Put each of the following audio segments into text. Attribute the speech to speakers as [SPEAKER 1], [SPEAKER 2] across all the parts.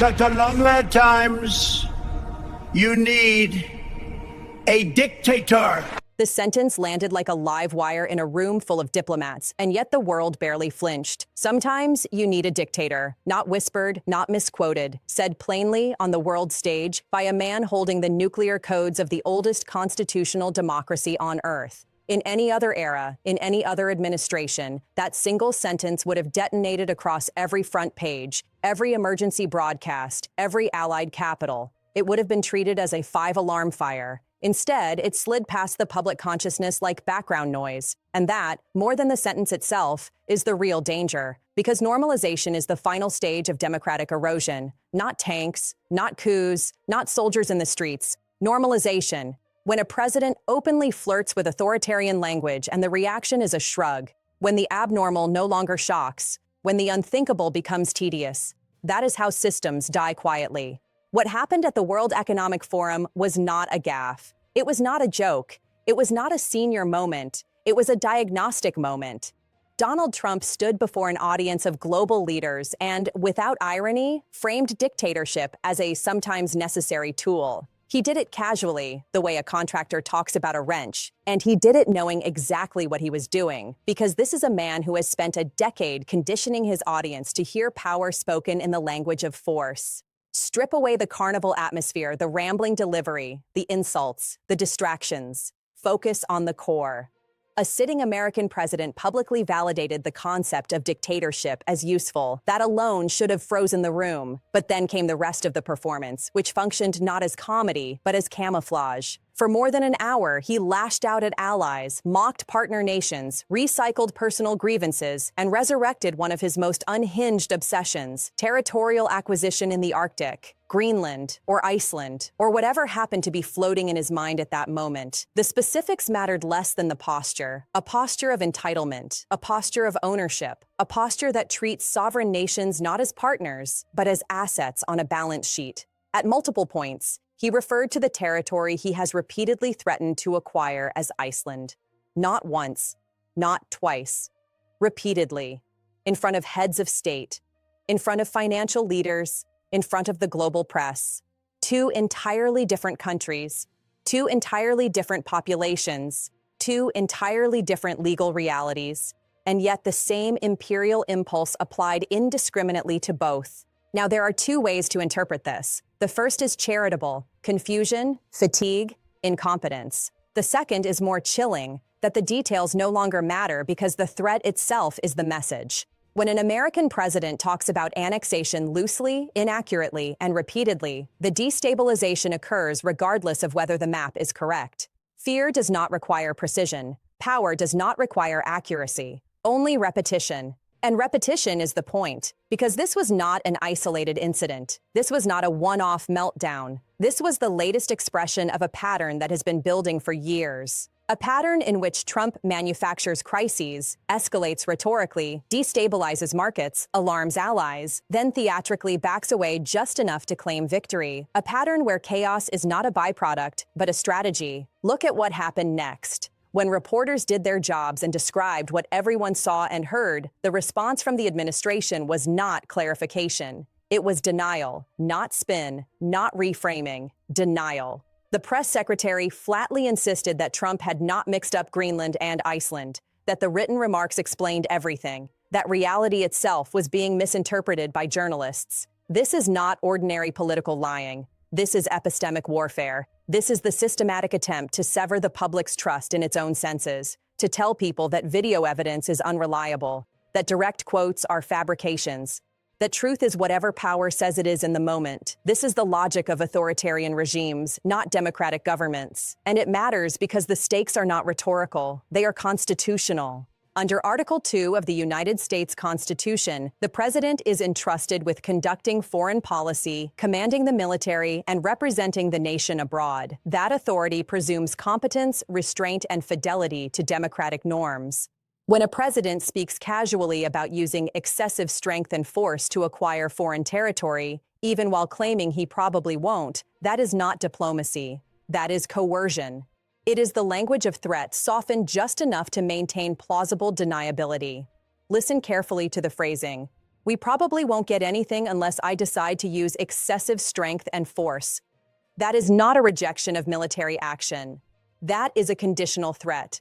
[SPEAKER 1] Dr. Long times, you need a dictator.
[SPEAKER 2] The sentence landed like a live wire in a room full of diplomats, and yet the world barely flinched. Sometimes you need a dictator, not whispered, not misquoted, said plainly on the world stage by a man holding the nuclear codes of the oldest constitutional democracy on Earth. In any other era, in any other administration, that single sentence would have detonated across every front page, every emergency broadcast, every allied capital. It would have been treated as a five-alarm fire. Instead, it slid past the public consciousness like background noise. And that, more than the sentence itself, is the real danger. Because normalization is the final stage of democratic erosion. Not tanks, not coups, not soldiers in the streets. Normalization. When a president openly flirts with authoritarian language and the reaction is a shrug. When the abnormal no longer shocks. When the unthinkable becomes tedious. That is how systems die quietly. What happened at the World Economic Forum was not a gaffe. It was not a joke. It was not a senior moment. It was a diagnostic moment. Donald Trump stood before an audience of global leaders and, without irony, framed dictatorship as a sometimes necessary tool. He did it casually, the way a contractor talks about a wrench, and he did it knowing exactly what he was doing, because this is a man who has spent a decade conditioning his audience to hear power spoken in the language of force. Strip away the carnival atmosphere, the rambling delivery, the insults, the distractions. Focus on the core. A sitting American president publicly validated the concept of dictatorship as useful. That alone should have frozen the room. But then came the rest of the performance, which functioned not as comedy, but as camouflage. For more than an hour, he lashed out at allies, mocked partner nations, recycled personal grievances, and resurrected one of his most unhinged obsessions, territorial acquisition in the Arctic, Greenland, or Iceland, or whatever happened to be floating in his mind at that moment. The specifics mattered less than the posture, a posture of entitlement, a posture of ownership, a posture that treats sovereign nations not as partners, but as assets on a balance sheet. At multiple points, he referred to the territory he has repeatedly threatened to acquire as Iceland. Not once, not twice, repeatedly, in front of heads of state, in front of financial leaders, in front of the global press. Two entirely different countries, two entirely different populations, two entirely different legal realities, and yet the same imperial impulse applied indiscriminately to both. Now, there are two ways to interpret this. The first is charitable, confusion, fatigue, incompetence. The second is more chilling, that the details no longer matter because the threat itself is the message. When an American president talks about annexation loosely, inaccurately, and repeatedly, the destabilization occurs regardless of whether the map is correct. Fear does not require precision. Power does not require accuracy. Only repetition. And repetition is the point, because this was not an isolated incident. This was not a one-off meltdown. This was the latest expression of a pattern that has been building for years. A pattern in which Trump manufactures crises, escalates rhetorically, destabilizes markets, alarms allies, then theatrically backs away just enough to claim victory. A pattern where chaos is not a byproduct, but a strategy. Look at what happened next. When reporters did their jobs and described what everyone saw and heard, the response from the administration was not clarification. It was denial, not spin, not reframing, denial. The press secretary flatly insisted that Trump had not mixed up Greenland and Iceland, that the written remarks explained everything, that reality itself was being misinterpreted by journalists. This is not ordinary political lying. This is epistemic warfare. This is the systematic attempt to sever the public's trust in its own senses, to tell people that video evidence is unreliable, that direct quotes are fabrications, that truth is whatever power says it is in the moment. This is the logic of authoritarian regimes, not democratic governments. And it matters because the stakes are not rhetorical, they are constitutional. Under Article 2 of the United States Constitution, the president is entrusted with conducting foreign policy, commanding the military, and representing the nation abroad. That authority presumes competence, restraint, and fidelity to democratic norms. When a president speaks casually about using excessive strength and force to acquire foreign territory, even while claiming he probably won't, that is not diplomacy. That is coercion. It is the language of threat softened just enough to maintain plausible deniability. Listen carefully to the phrasing. We probably won't get anything unless I decide to use excessive strength and force. That is not a rejection of military action. That is a conditional threat.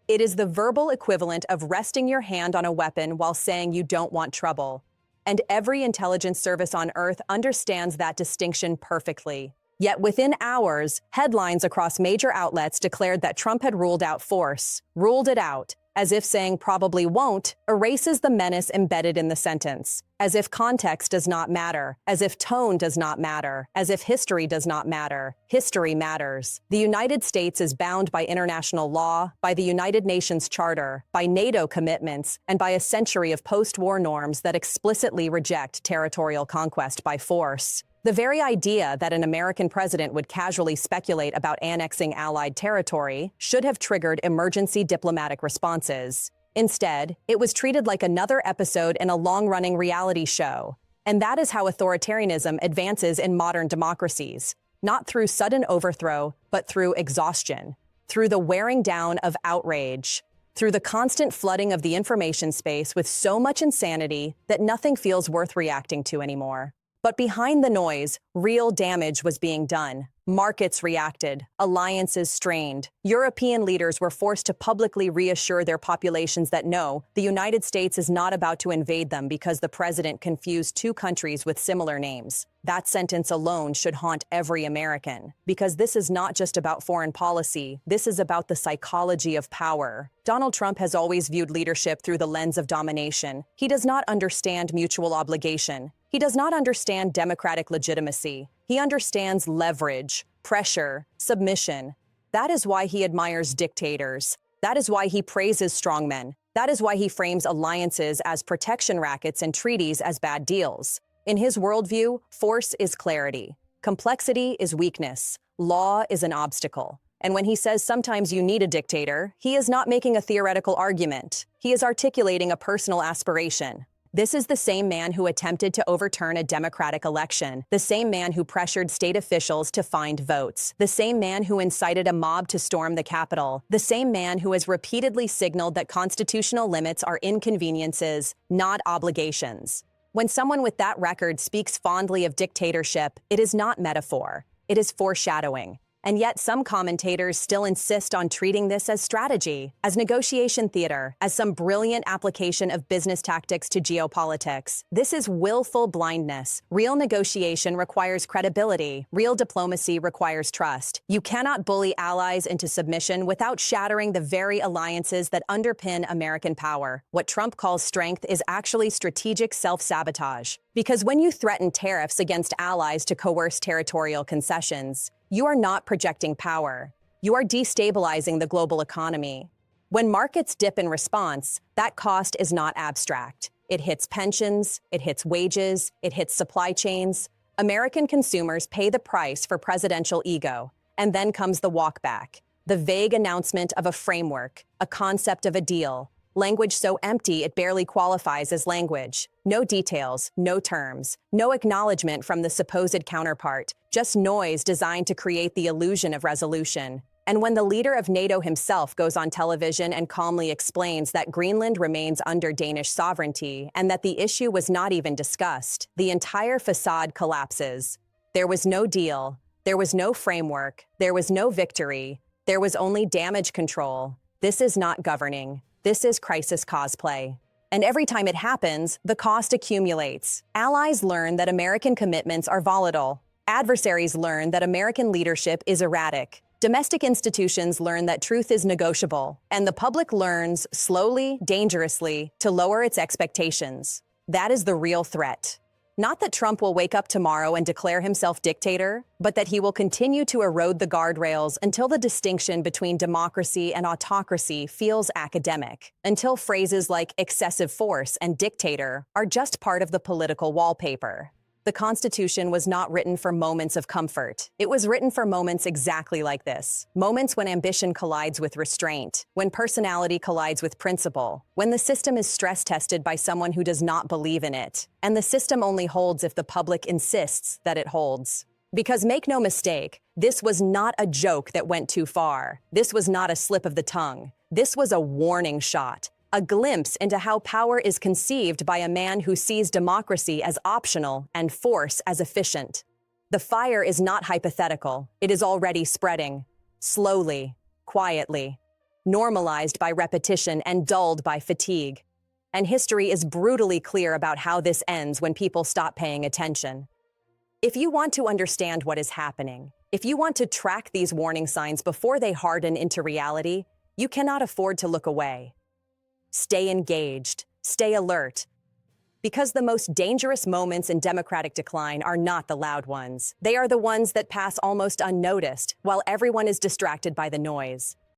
[SPEAKER 2] It is the verbal equivalent of resting your hand on a weapon while saying you don't want trouble. And every intelligence service on Earth understands that distinction perfectly. Yet within hours, headlines across major outlets declared that Trump had ruled out force, ruled it out, as if saying probably won't erases the menace embedded in the sentence, as if context does not matter, as if tone does not matter, as if history does not matter. History matters. The United States is bound by international law, by the United Nations Charter, by NATO commitments, and by a century of post-war norms that explicitly reject territorial conquest by force. The very idea that an American president would casually speculate about annexing Allied territory should have triggered emergency diplomatic responses. Instead, it was treated like another episode in a long-running reality show. And that is how authoritarianism advances in modern democracies, not through sudden overthrow, but through exhaustion, through the wearing down of outrage, through the constant flooding of the information space with so much insanity that nothing feels worth reacting to anymore. But behind the noise, real damage was being done. Markets reacted, alliances strained. European leaders were forced to publicly reassure their populations that no, the United States is not about to invade them because the president confused two countries with similar names. That sentence alone should haunt every American, because this is not just about foreign policy, this is about the psychology of power. Donald Trump has always viewed leadership through the lens of domination. He does not understand mutual obligation. He does not understand democratic legitimacy. He understands leverage, pressure, submission. That is why he admires dictators. That is why he praises strongmen. That is why he frames alliances as protection rackets and treaties as bad deals. In his worldview, force is clarity. Complexity is weakness. Law is an obstacle. And when he says sometimes you need a dictator, he is not making a theoretical argument. He is articulating a personal aspiration. This is the same man who attempted to overturn a democratic election, the same man who pressured state officials to find votes, the same man who incited a mob to storm the Capitol, the same man who has repeatedly signaled that constitutional limits are inconveniences, not obligations. When someone with that record speaks fondly of dictatorship, it is not metaphor, it is foreshadowing. And yet some commentators still insist on treating this as strategy, as negotiation theater, as some brilliant application of business tactics to geopolitics. This is willful blindness. Real negotiation requires credibility. Real diplomacy requires trust. You cannot bully allies into submission without shattering the very alliances that underpin American power. What Trump calls strength is actually strategic self-sabotage. Because when you threaten tariffs against allies to coerce territorial concessions, you are not projecting power. You are destabilizing the global economy. When markets dip in response, that cost is not abstract. It hits pensions, it hits wages, it hits supply chains. American consumers pay the price for presidential ego. And then comes the walkback, the vague announcement of a framework, a concept of a deal. Language so empty it barely qualifies as language. No details, no terms, no acknowledgement from the supposed counterpart, just noise designed to create the illusion of resolution. And when the leader of NATO himself goes on television and calmly explains that Greenland remains under Danish sovereignty and that the issue was not even discussed, the entire facade collapses. There was no deal, there was no framework, there was no victory, there was only damage control. This is not governing. This is crisis cosplay. And every time it happens, the cost accumulates. Allies learn that American commitments are volatile. Adversaries learn that American leadership is erratic. Domestic institutions learn that truth is negotiable. And the public learns, slowly, dangerously, to lower its expectations. That is the real threat. Not that Trump will wake up tomorrow and declare himself dictator, but that he will continue to erode the guardrails until the distinction between democracy and autocracy feels academic, until phrases like excessive force and dictator are just part of the political wallpaper. The Constitution was not written for moments of comfort. It was written for moments exactly like this. Moments when ambition collides with restraint, when personality collides with principle, when the system is stress-tested by someone who does not believe in it. And the system only holds if the public insists that it holds. Because make no mistake, this was not a joke that went too far. This was not a slip of the tongue. This was a warning shot. a glimpse into how power is conceived by a man who sees democracy as optional and force as efficient. The fire is not hypothetical. It is already spreading, slowly, quietly, normalized by repetition and dulled by fatigue. And history is brutally clear about how this ends when people stop paying attention. If you want to understand what is happening, if you want to track these warning signs before they harden into reality, you cannot afford to look away. Stay engaged, stay alert, because the most dangerous moments in democratic decline are not the loud ones. They are the ones that pass almost unnoticed while everyone is distracted by the noise.